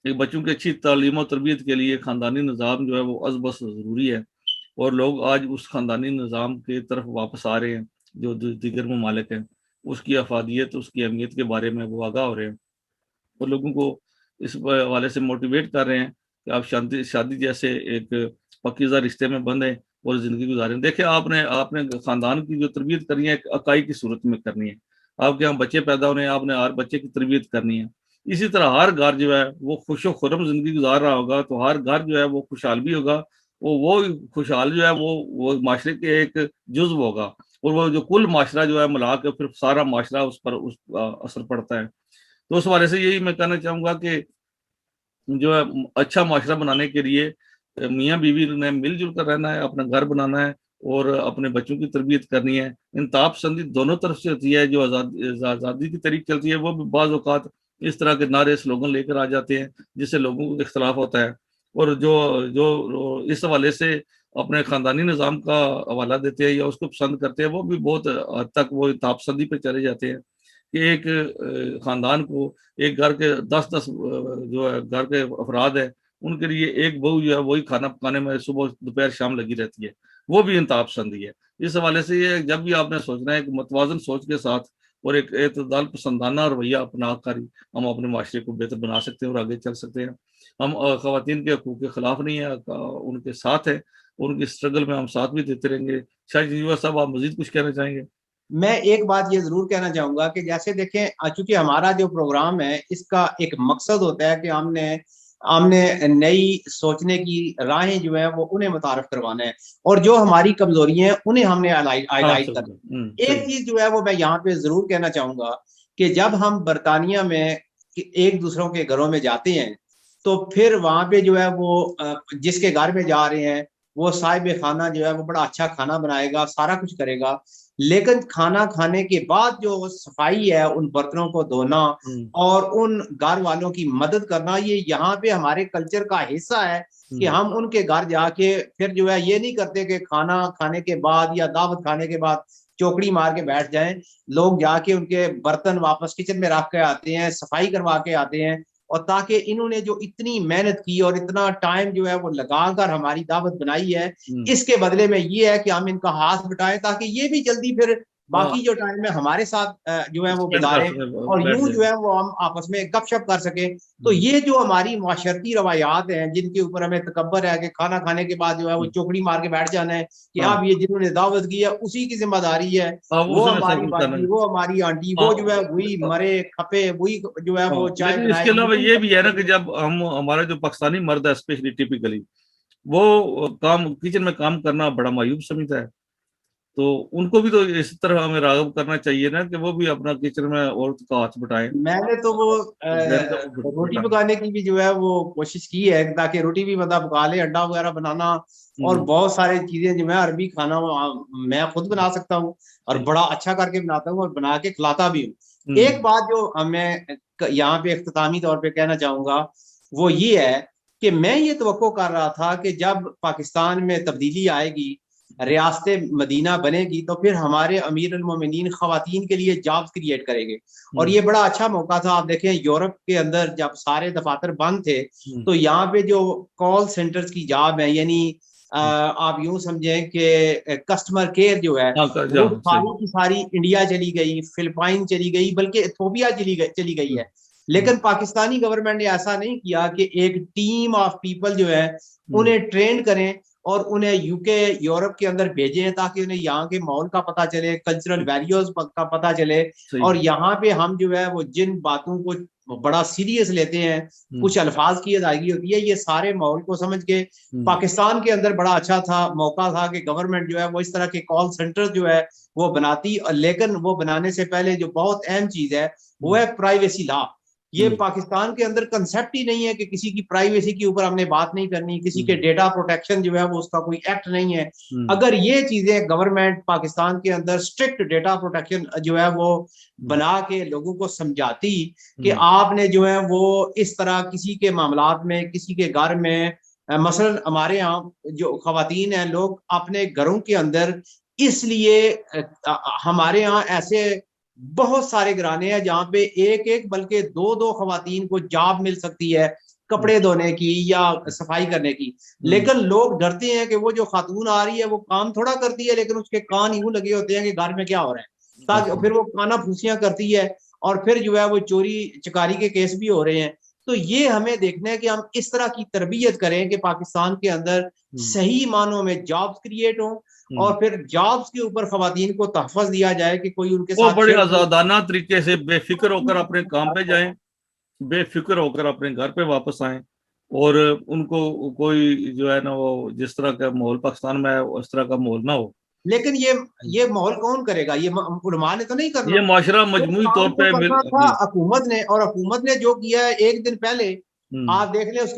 ایک بچوں کی اچھی تعلیم و تربیت کے لیے خاندانی نظام جو ہے وہ از بس ضروری ہے، اور لوگ آج اس خاندانی نظام کی طرف واپس آ رہے ہیں جو دیگر ممالک ہیں، اس کی افادیت، اس کی اہمیت کے بارے میں وہ آگاہ ہو رہے ہیں، اور لوگوں کو اس حوالے سے موٹیویٹ کر رہے ہیں کہ آپ شادی جیسے ایک پاکیزہ رشتے میں بندھیں اور زندگی گزاریں۔ دیکھیں آپ نے خاندان کی جو تربیت کرنی ہے ایک اکائی کی صورت میں کرنی ہے، آپ کے یہاں بچے پیدا ہونے ہیں، آپ نے ہر بچے کی تربیت کرنی ہے۔ اسی طرح ہر گھر جو ہے وہ خوش و خرم زندگی گزار رہا ہوگا تو ہر گھر جو ہے وہ خوشحال بھی ہوگا، وہ خوشحال جو ہے وہ معاشرے کے ایک جزو ہوگا، اور وہ جو کل معاشرہ جو ہے ملا کے پھر سارا معاشرہ اس پر اثر پڑتا ہے۔ تو اس حوالے سے یہی میں کہنا چاہوں گا کہ جو ہے اچھا معاشرہ بنانے کے لیے میاں بیوی نے مل جل کر رہنا ہے، اپنا گھر بنانا ہے اور اپنے بچوں کی تربیت کرنی ہے۔ انتہا پسندی دونوں طرف سے ہوتی ہے، جو آزادی کی طریق چلتی ہے وہ بھی بعض اوقات اس طرح کے نعرے سلوگن لے کر آ جاتے ہیں جس سے لوگوں کو اختلاف ہوتا ہے، اور جو اس حوالے سے اپنے خاندانی نظام کا حوالہ دیتے ہیں یا اس کو پسند کرتے ہیں وہ بھی بہت حد تک وہ انتہا پسندی پہ چلے جاتے ہیں کہ ایک خاندان کو، ایک گھر کے 10 جو ہے گھر کے افراد ہیں ان کے لیے ایک بہو جو ہے وہی کھانا پکانے میں صبح دوپہر شام لگی رہتی ہے، وہ بھی انتہا پسندی ہے۔ اس حوالے سے یہ جب بھی آپ نے سوچنا ہے کہ متوازن سوچ کے ساتھ اور ایک اعتدال پسندانہ رویہ اپنا کر ہم اپنے معاشرے کو بہتر بنا سکتے ہیں اور آگے چل سکتے ہیں۔ ہم خواتین کے حقوق کے خلاف نہیں ہیں، ان کے ساتھ ہیں، ان کی اسٹرگل میں ہم ساتھ بھی دیتے رہیں گے۔ شاید یوسف صاحب آپ مزید کچھ کہنا چاہیں گے؟ میں ایک بات یہ ضرور کہنا چاہوں گا کہ جیسے دیکھیں، چونکہ ہمارا جو پروگرام ہے اس کا ایک مقصد ہوتا ہے کہ ہم نے نئی سوچنے کی راہیں جو ہے وہ انہیں متعارف کروانا ہے، اور جو ہماری کمزوریاں ہیں انہیں ہم نے ہائی لائٹ کرنا ہے۔ ایک چیز جو ہے وہ میں یہاں پہ ضرور کہنا چاہوں گا کہ جب ہم برطانیہ میں ایک دوسروں کے گھروں میں جاتے ہیں تو پھر وہاں پہ جو ہے وہ جس کے گھر میں جا رہے ہیں وہ صاحب خانہ جو ہے وہ بڑا اچھا کھانا بنائے گا، سارا کچھ کرے گا، لیکن کھانا کھانے کے بعد جو صفائی ہے، ان برتنوں کو دھونا اور ان گھر والوں کی مدد کرنا، یہ یہاں پہ ہمارے کلچر کا حصہ ہے کہ ہم ان کے گھر جا کے پھر جو ہے یہ نہیں کرتے کہ کھانا کھانے کے بعد یا دعوت کھانے کے بعد چوکڑی مار کے بیٹھ جائیں، لوگ جا کے ان کے برتن واپس کچن میں رکھ کے آتے ہیں، صفائی کروا کے آتے ہیں، اور تاکہ انہوں نے جو اتنی محنت کی اور اتنا ٹائم جو ہے وہ لگا کر ہماری دعوت بنائی ہے، اس کے بدلے میں یہ ہے کہ ہم ان کا ہاتھ بٹائیں تاکہ یہ بھی جلدی پھر باقی جو ٹائم ہے ہمارے ساتھ جو ہے وہ گزاریں اور یوں جو ہے وہ ہم آپس میں گپ شپ کر سکیں. تو یہ جو ہماری معاشرتی روایات ہیں جن کے اوپر ہمیں تکبر ہے کہ کھانا کھانے کے بعد جو ہے وہ چوکڑی مار کے بیٹھ جانا ہے کہ آپ یہ جنہوں نے دعوت کی ہے اسی کی ذمہ داری ہے, وہ ہماری باجی, وہ ہماری آنٹی, وہ جو ہے وہی مرے کھپے, وہی جو ہے وہ چائے لیکن اس کے علاوہ یہ بھی ہے نا کہ جب ہمارا جو پاکستانی مرد ہے اسپیشلی ٹیپیکلی وہ کچن میں کام کرنا بڑا معیوب سمجھتا ہے, تو ان کو بھی تو اس طرح ہمیں راغب کرنا چاہیے نا کہ وہ بھی اپنا کچن میں عورت کا ہاتھ بٹائیں. میں نے تو وہ روٹی پکانے کی بھی جو ہے وہ کوشش کی ہے تاکہ روٹی بھی بندہ پکا لے, انڈا وغیرہ بنانا اور بہت ساری چیزیں جو ہے عربی کھانا میں خود بنا سکتا ہوں اور بڑا اچھا کر کے بناتا ہوں اور بنا کے کھلاتا بھی ہوں. ایک بات جو میں یہاں پہ اختتامی طور پہ کہنا چاہوں گا وہ یہ ہے کہ میں یہ توقع کر رہا تھا کہ جب پاکستان میں تبدیلی آئے گی, ریاست مدینہ بنے گی, تو پھر ہمارے امیر المومنین خواتین کے لیے جابز کریٹ کریں گے, اور یہ بڑا اچھا موقع تھا. آپ دیکھیں یورپ کے اندر جب سارے دفاتر بند تھے تو یہاں پہ جو کال سینٹرز کی جاب ہے, یعنی آپ یوں سمجھیں کہ کسٹمر کیئر جو ہے وہ ساری کی ساری انڈیا چلی گئی, فلپائن چلی گئی, بلکہ ایتھوپیا چلی گئی ہے. لیکن پاکستانی گورنمنٹ نے ایسا نہیں کیا کہ ایک ٹیم آف پیپل جو ہے انہیں ٹرین کریں اور انہیں یو کے یورپ کے اندر بھیجیں تاکہ انہیں یہاں کے ماحول کا پتہ چلے, کلچرل ویلیوز کا پتہ چلے. اور یہاں پہ ہم جو ہے وہ جن باتوں کو بڑا سیریس لیتے ہیں, کچھ الفاظ کی ادائیگی ہوتی ہے, یہ سارے ماحول کو سمجھ کے پاکستان کے اندر بڑا اچھا تھا موقع تھا کہ گورنمنٹ جو ہے وہ اس طرح کے کال سینٹر جو ہے وہ بناتی. لیکن وہ بنانے سے پہلے جو بہت اہم چیز ہے وہ ہے پرائیویسی لا. یہ پاکستان کے اندر کنسیپٹ ہی نہیں ہے کہ کسی کی پرائیویسی کے اوپر ہم نے بات نہیں کرنی, کسی کے ڈیٹا پروٹیکشن جو ہے وہ اس کا کوئی ایکٹ نہیں ہے. اگر یہ چیزیں گورنمنٹ پاکستان کے اندر اسٹرکٹ ڈیٹا پروٹیکشن جو ہے وہ بنا کے لوگوں کو سمجھاتی کہ آپ نے جو ہے وہ اس طرح کسی کے معاملات میں, کسی کے گھر میں, مثلا ہمارے یہاں جو خواتین ہیں لوگ اپنے گھروں کے اندر, اس لیے ہمارے یہاں ایسے بہت سارے گھرانے ہیں جہاں پہ ایک بلکہ دو خواتین کو جاب مل سکتی ہے کپڑے دھونے کی یا صفائی کرنے کی. لیکن لوگ ڈرتے ہیں کہ وہ جو خاتون آ رہی ہے وہ کام تھوڑا کرتی ہے, لیکن اس کے کان یوں لگے ہوتے ہیں کہ گھر میں کیا ہو رہا ہے, تاکہ پھر وہ کانا پھوسیاں کرتی ہے اور پھر جو ہے وہ چوری چکاری کے کیس بھی ہو رہے ہیں. تو یہ ہمیں دیکھنا ہے کہ ہم اس طرح کی تربیت کریں کہ پاکستان کے اندر صحیح معنوں میں جابز کریٹ ہوں, اور پھر جابز کے اوپر خواتین کو تحفظ دیا جائے کہ کوئی ان کے ساتھ بڑے آزادانہ طریقے سے بے فکر ہو کر اپنے کام پہ جائیں, بے فکر ہو کر اپنے گھر پہ واپس آئیں, اور ان کو کوئی جو ہے نا وہ جس طرح کا ماحول پاکستان میں ہے اس طرح کا ماحول نہ ہو. لیکن یہ ماحول کون کرے گا؟ یہ علماء نے تو نہیں کرنا, یہ معاشرہ مجموعی طور پہ حکومت نے, اور حکومت نے جو کیا ہے ایک دن پہلے آپ دیکھ لیں اس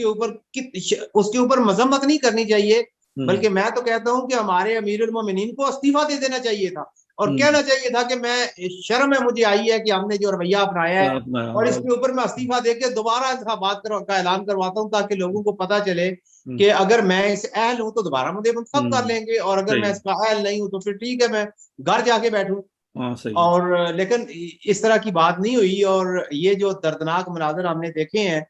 کے اوپر مذمت نہیں کرنی چاہیے, بلکہ میں تو کہتا ہوں کہ ہمارے امیر المومنین کو استعفیٰ دے دینا چاہیے تھا اور کہنا چاہیے تھا کہ میں شرم ہے مجھے آئی ہے کہ ہم نے جو رویہ اپنایا ہے اور اس کے اوپر میں استعفیٰ دے کے دوبارہ انتخابات کا اعلان کرواتا ہوں تاکہ لوگوں کو پتا چلے کہ اگر میں اس اہل ہوں تو دوبارہ مجھے منتخب کر لیں گے, اور اگر میں اس کا اہل نہیں ہوں تو پھر ٹھیک ہے میں گھر جا کے بیٹھوں. اور لیکن اس طرح کی بات نہیں ہوئی, اور یہ جو دردناک مناظر ہم نے دیکھے ہیں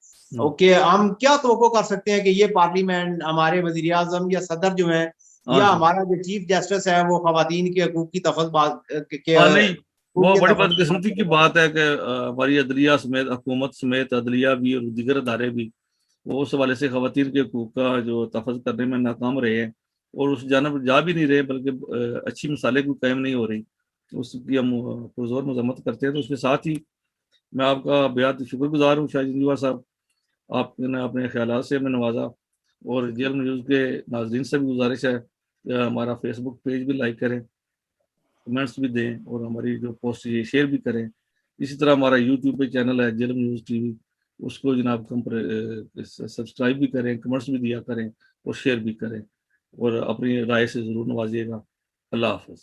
کہ ہم کیا توقع کر سکتے ہیں کہ یہ پارلیمنٹ, ہمارے وزیر اعظم یا صدر جو ہیں یا ہمارا جو چیف جسٹس ہے وہ خواتین کے حقوق کی نہیں, وہ بڑی بدقسمتی کی بات ہے کہ ہماری عدلیہ سمیت, حکومت سمیت عدلیہ بھی اور دیگر ادارے بھی وہ اس حوالے سے خواتین کے حقوق کا جو تحفظ کرنے میں ناکام رہے ہیں, اور اس جانب جا بھی نہیں رہے, بلکہ اچھی مثالیں بھی قائم نہیں ہو رہی. اس کی ہم پرزور مذمت کرتے ہیں. تو اس کے ساتھ ہی میں آپ کا بہت شکر گزار ہوں شاہد انجوا صاحب, آپ نے اپنے خیالات سے ہمیں نوازا, اور جی ایم نیوز کے ناظرین سے بھی گزارش ہے کہ ہمارا فیس بک پیج بھی لائک کریں, کمنٹس بھی دیں, اور ہماری جو پوسٹ یہ شیئر بھی کریں. اسی طرح ہمارا یوٹیوب پہ چینل ہے G M news T V, اس کو جناب سبسکرائب بھی کریں, کمنٹس بھی دیا کریں اور شیئر بھی کریں, اور اپنی رائے سے ضرور نوازیے گا. اللہ حافظ.